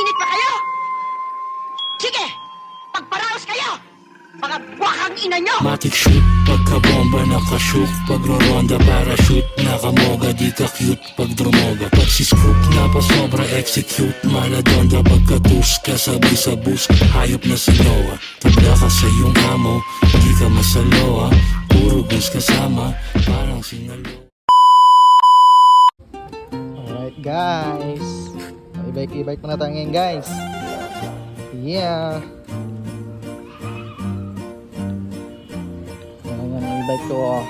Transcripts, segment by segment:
Mainit pa kayo? Sige, pagparaos kayo! Mga wakang ina nyo! Matic shoot, pagkabomba nakashoot. Pagro-ronda parachute, nakamoga di ka cute. Pag drumoga, pag si scoop, napasobra execute. Maladonda pagkatus, kasabay sa bus. Hayop na si Noah, tabla ka sa iyong amo. Di ka masaloa, puro gus kasama. Parang sinalo. Alright guys, i-bike muna tayo ngayon guys. Yeah. Ayan ang e-bike ko oh.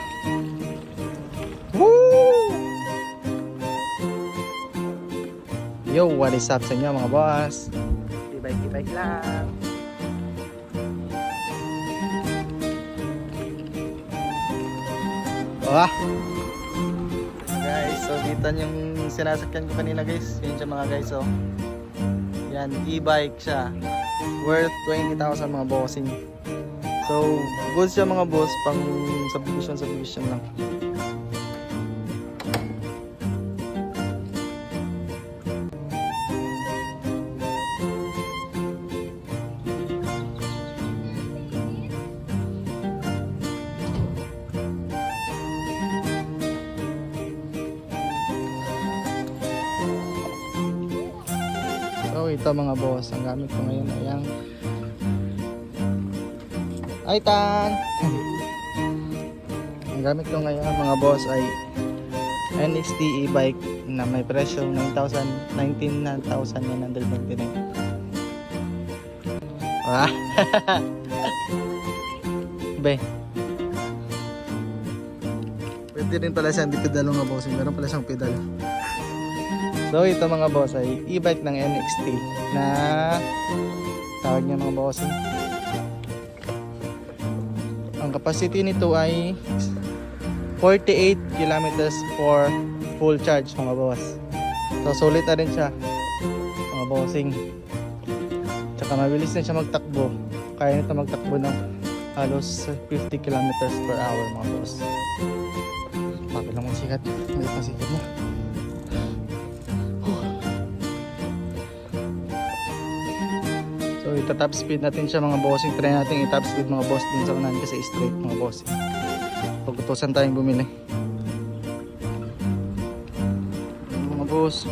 Woo! Yo, what is up sa inyo mga boss? I-bike lang. Ah! Guys, so kita yung sinasakyan ko kanina guys. Yun siya mga guys oh. Yan, e-bike siya. Worth 20,000 mga bossing. So, good siya mga boss pang subdivision lang. So ito mga boss, ang gamit ko ngayon ay ang Aitan. Ang gamit ko ngayon mga boss ay NXT e-bike na may presyo 19,999. Ah. Be. Pwede rin pala siyang di pedal mga boss, meron pala siyang pedal. So ito mga boss ay e-bike ng NXT na tawag niya mga boss. Ang capacity nito ay 48 kilometers for full charge mga boss. So sulit na rin siya mga bossing. Tsaka mabilis na siya magtakbo. Kaya nito magtakbo ng halos 50 kilometers per hour mga boss. Bakit lang sikat? Maliit na sikat mo. So ita-top speed natin siya mga bossing. Try natin i-top speed mga boss din sa unahan kasi straight mga bossing. Pag-utusan tayong bumili mga boss.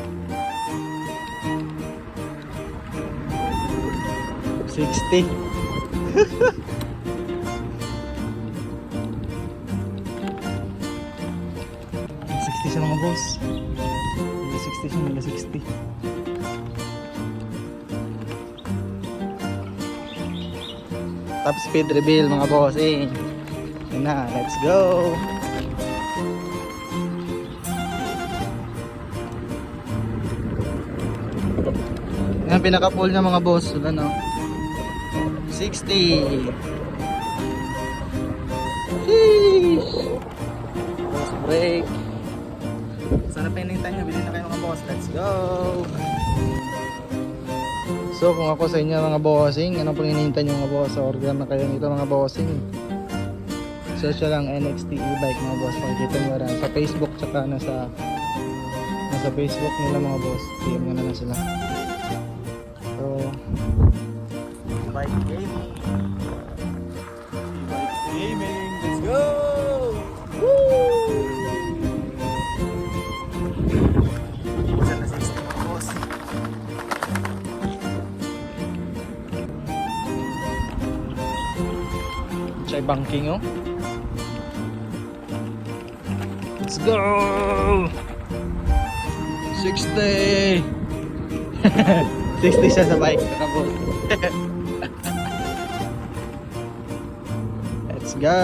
60. 60 siya mga boss. 60 siya, nila 60. Top speed reveal mga boss eh. Yun na, let's go. Yan pinaka pull niya mga boss. Wala no. 60. Sheesh. Boss break. Sana pinintay nyo, bilhin na kayo mga boss. Let's go. So kung ako sa inyo mga bossing, ano pong hinihintay nyo mga boss? Order na kayo nito mga bossing. Search lang NXT e-bike mga boss. Makikita nyo rin sa Facebook tsaka nasa Facebook nila mga boss. PM mo na lang sila. So e-bike gaming. E-bike gaming. Let's go! Woo! Sana 60 mga boss. Siya banking oh. Let's go! 60! 60 siya sa bike. Let's go!